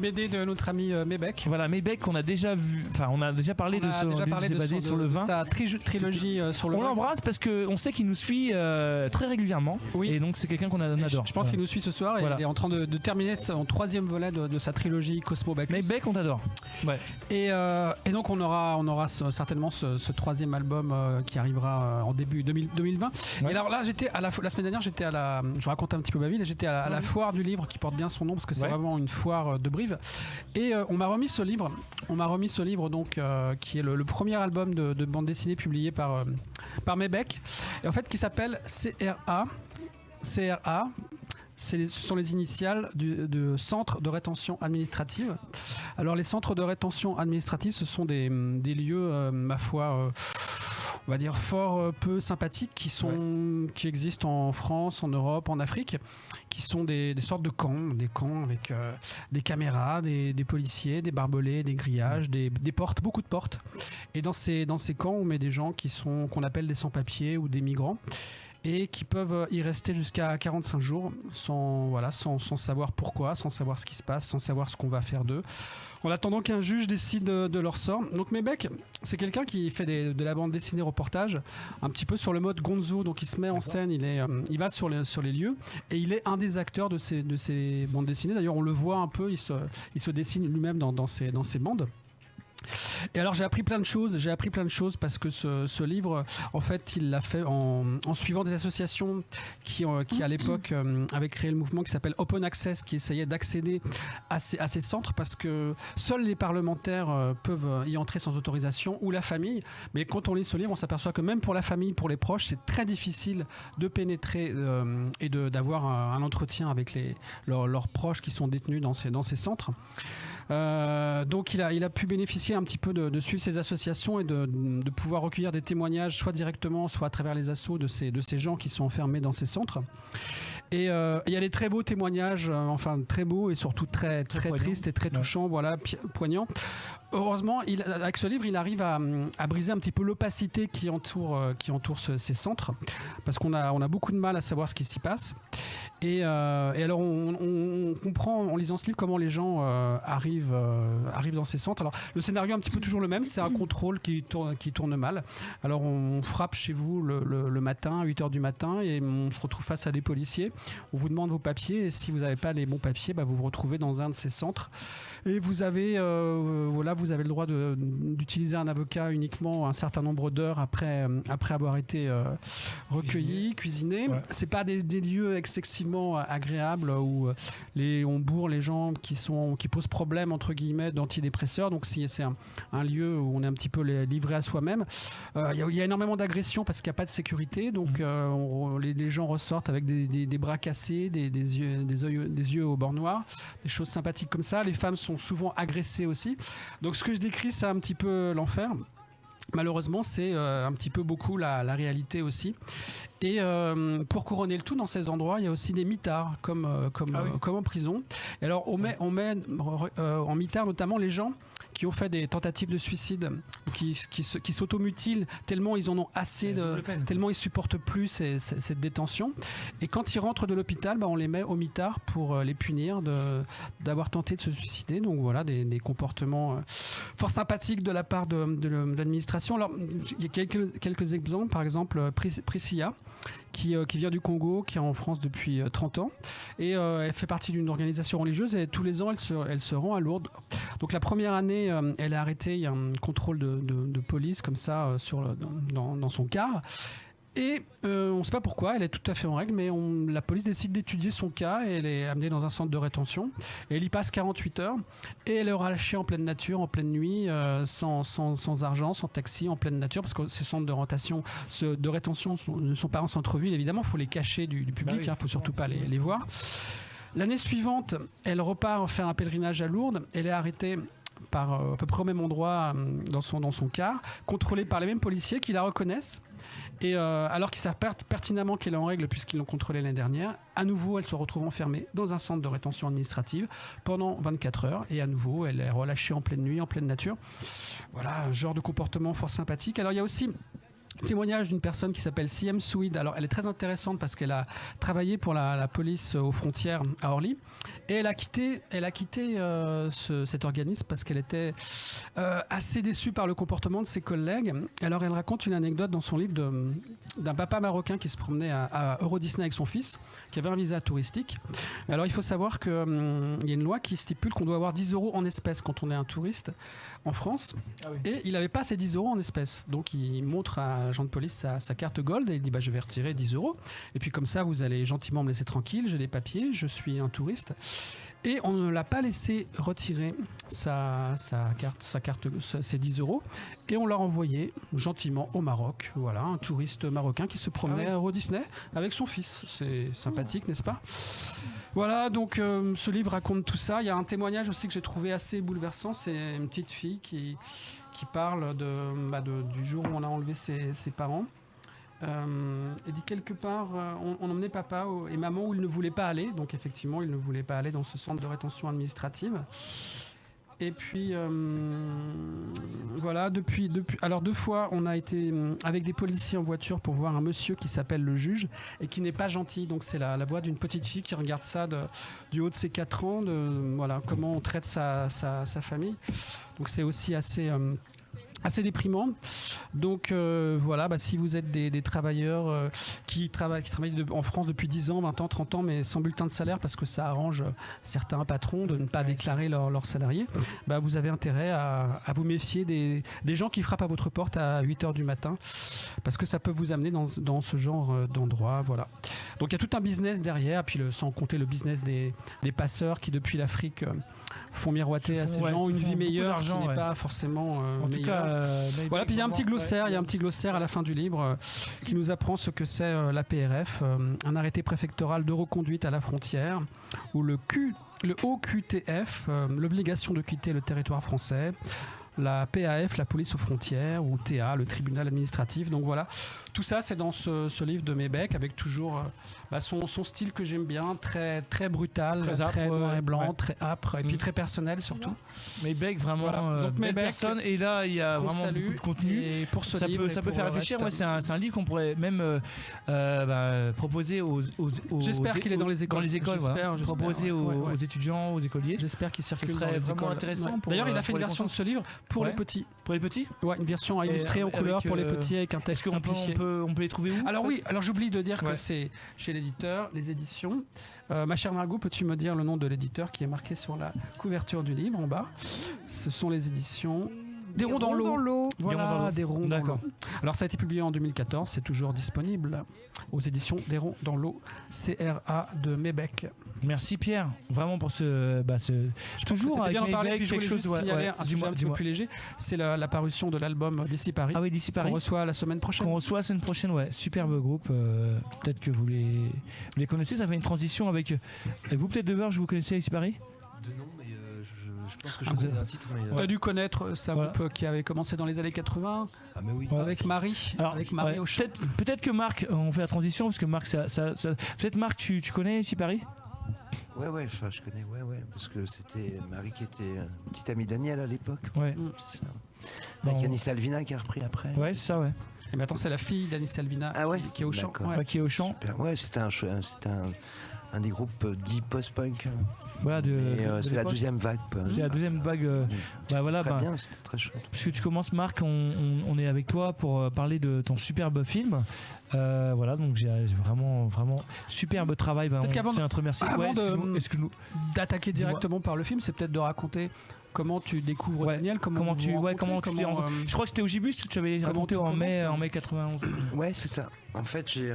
BD de notre ami Mébec. Voilà, Mébec, on a déjà vu, enfin, on a déjà parlé de sur le vin. Sa trilogie sur le vin. On l'embrasse parce qu'on sait qu'il nous suit très régulièrement. Oui. Et donc, c'est quelqu'un qu'on adore. Je pense qu'il nous suit ce soir et il est en train de terminer son 3e volet de sa trilogie Cosmo Bacchus. Mébec, on t'adore. Ouais. Et donc, on aura certainement ce 3e album qui arrivera en début 2020. Ouais. Et alors là, la semaine dernière, je raconte un petit peu ma vie, j'étais à la foire du livre qui porte bien son nom parce que c'est vraiment une foire de Brive. Et on m'a remis ce livre. Donc qui est le premier album de bande dessinée publié par Mébec. Et en fait, qui s'appelle CRA. Ce sont les initiales de Centre de rétention administrative. Alors les centres de rétention administrative, ce sont des lieux, ma foi, on va dire fort peu sympathiques qui existent en France, en Europe, en Afrique, qui sont des sortes de camps avec des caméras, des policiers, des barbelés, des grillages, des portes, beaucoup de portes. Et dans ces camps, on met des gens qu'on appelle des sans-papiers ou des migrants, et qui peuvent y rester jusqu'à 45 jours sans savoir pourquoi, sans savoir ce qui se passe, sans savoir ce qu'on va faire d'eux, en attendant qu'un juge décide de leur sort. Donc Mébec, c'est quelqu'un qui fait de la bande dessinée reportage, un petit peu sur le mode Gonzo, donc il se met en scène, il va sur les lieux, et il est un des acteurs de ces bandes dessinées. D'ailleurs, on le voit un peu, il se dessine lui-même dans ces bandes. Et alors j'ai appris plein de choses parce que ce livre, en fait, il l'a fait en suivant des associations qui à l'époque avaient créé le mouvement qui s'appelle Open Access, qui essayait d'accéder à ces centres, parce que seuls les parlementaires peuvent y entrer sans autorisation, ou la famille. Mais quand on lit ce livre, on s'aperçoit que même pour la famille, pour les proches, c'est très difficile de pénétrer et d'avoir un entretien avec leurs proches qui sont détenus dans ces centres. Donc il a pu bénéficier un petit peu de suivre ces associations et de pouvoir recueillir des témoignages, soit directement, soit à travers les assos de ces gens qui sont enfermés dans ces centres. Et il y a des très beaux témoignages, très beaux et surtout très tristes et très touchants, poignants. Heureusement, avec ce livre, il arrive à briser un petit peu l'opacité qui entoure ces centres, parce qu'on a beaucoup de mal à savoir ce qui s'y passe. Et alors, on comprend en lisant ce livre comment les gens arrivent dans ces centres. Alors, le scénario est un petit peu toujours le même, c'est un contrôle qui tourne mal. Alors, on frappe chez vous le matin, à 8h du matin, et on se retrouve face à des policiers. On vous demande vos papiers, et si vous n'avez pas les bons papiers, vous vous retrouvez dans un de ces centres. Et vous avez le droit d'utiliser un avocat uniquement un certain nombre d'heures après avoir été recueilli, cuisiné. Ouais. C'est pas des lieux excessivement agréables où on bourre les gens qui posent problème entre guillemets d'antidépresseurs. Donc c'est un lieu où on est un petit peu livré à soi-même. Il y a énormément d'agressions parce qu'il n'y a pas de sécurité. Donc les gens ressortent avec des bras cassés, des yeux au bord noir, des choses sympathiques comme ça. Les femmes sont souvent agressées aussi. Donc ce que je décris, c'est un petit peu l'enfer. Malheureusement, c'est un petit peu beaucoup la réalité aussi. Et pour couronner le tout, dans ces endroits, il y a aussi des mitards, comme en prison. Et alors, on met en mitard notamment les gens qui ont fait des tentatives de suicide, qui s'automutilent tellement ils en ont assez, tellement ils supportent plus cette détention. Et quand ils rentrent de l'hôpital, on les met au mitard pour les punir d'avoir tenté de se suicider. Donc voilà, des comportements fort sympathiques de la part de l'administration. Alors, il y a quelques exemples. Par exemple, Priscilla, qui vient du Congo, qui est en France depuis 30 ans, et elle fait partie d'une organisation religieuse, et tous les ans elle se rend à Lourdes. Donc la première année, elle est arrêtée, il y a un contrôle de police comme ça dans son car. Et on ne sait pas pourquoi, elle est tout à fait en règle, mais la police décide d'étudier son cas, et elle est amenée dans un centre de rétention. Et elle y passe 48 heures, et elle est relâchée en pleine nature, en pleine nuit, sans argent, sans taxi, en pleine nature, parce que ces centres de rétention ne sont pas en centre-ville, évidemment, il faut les cacher du public, il ne faut surtout pas les voir. L'année suivante, elle repart faire un pèlerinage à Lourdes, elle est arrêtée à peu près au même endroit dans son car, contrôlée par les mêmes policiers qui la reconnaissent. Et alors qu'ils savent pertinemment qu'elle est en règle puisqu'ils l'ont contrôlée l'année dernière, à nouveau elle se retrouve enfermée dans un centre de rétention administrative pendant 24 heures, et à nouveau elle est relâchée en pleine nuit, en pleine nature. Voilà, un genre de comportement fort sympathique. Alors il y a aussi témoignage d'une personne qui s'appelle Siem Souid. Alors, elle est très intéressante parce qu'elle a travaillé pour la police aux frontières à Orly. Et elle a quitté cet organisme parce qu'elle était assez déçue par le comportement de ses collègues. Alors, elle raconte une anecdote dans son livre d'un papa marocain qui se promenait à Euro Disney avec son fils, qui avait un visa touristique. Alors, il faut savoir qu'il y a une loi qui stipule qu'on doit avoir 10 € en espèces quand on est un touriste en France. Ah oui. Et il n'avait pas ces 10 € en espèces. Donc, il montre à l'agent de police sa carte Gold et il dit je vais retirer 10 €. Et puis, comme ça, vous allez gentiment me laisser tranquille. J'ai les papiers, je suis un touriste. Et on ne l'a pas laissé retirer sa carte, ses 10 €. Et on l'a renvoyé gentiment au Maroc. Voilà, un touriste marocain qui se promenait à Euro Disney avec son fils. C'est sympathique, n'est-ce pas? Voilà, donc ce livre raconte tout ça. Il y a un témoignage aussi que j'ai trouvé assez bouleversant. C'est une petite fille qui parle du jour où on a enlevé ses parents. Et dit quelque part, on emmenait papa et maman où ils ne voulaient pas aller. Donc effectivement, ils ne voulaient pas aller dans ce centre de rétention administrative. Et puis, voilà, alors 2 fois, on a été avec des policiers en voiture pour voir un monsieur qui s'appelle le juge et qui n'est pas gentil. Donc c'est la voix d'une petite fille qui regarde ça du haut de ses 4 ans, voilà, comment on traite sa famille. Donc c'est aussi assez déprimant. Donc voilà, si vous êtes des travailleurs qui travaillent en France depuis 10 ans, 20 ans, 30 ans, mais sans bulletin de salaire parce que ça arrange certains patrons de ne pas déclarer leurs salariés, vous avez intérêt à vous méfier des gens qui frappent à votre porte à 8h du matin parce que ça peut vous amener dans ce genre d'endroit. Voilà. Donc il y a tout un business derrière, puis sans compter le business des passeurs qui depuis l'Afrique font miroiter à ces gens une vie meilleure qui n'est pas forcément meilleure. Voilà, puis il y a un petit glossaire, il y a un petit glossaire à la fin du livre qui nous apprend ce que c'est la PRF, un arrêté préfectoral de reconduite à la frontière, où le OQTF, l'obligation de quitter le territoire français, la PAF, la police aux frontières, ou TA, le tribunal administratif. Donc voilà, tout ça c'est dans ce livre de Mébec avec toujours son style que j'aime bien, très, très brutal, très noir et blanc, très âpre et puis très personnel surtout. Mébec, vraiment belle personne, et là il y a vraiment beaucoup de contenu. Et pour ça peut faire réfléchir. Moi, c'est un livre qu'on pourrait même proposer aux j'espère qu'il est dans les écoles. J'espère, proposer aux étudiants, aux écoliers. J'espère qu'il circule. Ce serait vraiment intéressant. D'ailleurs, il a fait une version de ce livre pour les petits. Pour les petits? Ouais, une version illustrée en couleur pour les petits avec un texte simplifié. On peut les trouver où? Alors oui, j'oublie de dire que c'est chez l'éditeur, les éditions. Ma chère Margot, peux-tu me dire le nom de l'éditeur qui est marqué sur la couverture du livre en bas? Ce sont les éditions Des ronds dans l'eau. Voilà, Des ronds dans l'eau. Alors ça a été publié en 2014, c'est toujours disponible aux éditions Des ronds dans l'eau, CRA de Mébec. Merci Pierre, vraiment pour toujours avec Mébec, quelque chose. Un sujet un petit peu plus léger, c'est la parution de l'album D'ici Paris. Ah oui, D'ici Paris. Qu'on reçoit la semaine prochaine. Ouais. Superbe groupe. Peut-être que vous les connaissez. Ça fait une transition avec vous, peut-être de Verge, vous connaissez D'ici Paris? De nom, mais je pense que je connais un titre. On a dû connaître, c'est un groupe qui avait commencé dans les années 80. Ah mais oui. Avec Marie. Alors, avec Marie au chant. Peut-être que Marc, on fait la transition parce que Marc, peut-être Marc, tu connais D'ici Paris? Ouais, je connais, parce que c'était Marie qui était une petite amie Daniel à l'époque. Ouais. C'est ça. Avec Anis Salvina qui a repris après. Ouais, c'est ça, ouais. Et maintenant c'est la fille d'Anis Salvina qui est au chant. Qui est au chant. Super. Ouais, c'était un des groupes dit post-punk. Voilà, c'est la deuxième vague. C'est la deuxième vague. Voilà, très bien, c'était très chouette. Puisque tu commences, Marc, on est avec toi pour parler de ton superbe film. Voilà, donc j'ai vraiment superbe travail. Peut-être qu'avant de te remercier. D'attaquer directement par le film, c'est peut-être de raconter comment tu découvres Daniel, comment tu fais. Je crois que c'était au Gibus, tu avais raconté en mai 91. Ouais, c'est ça. En fait, j'ai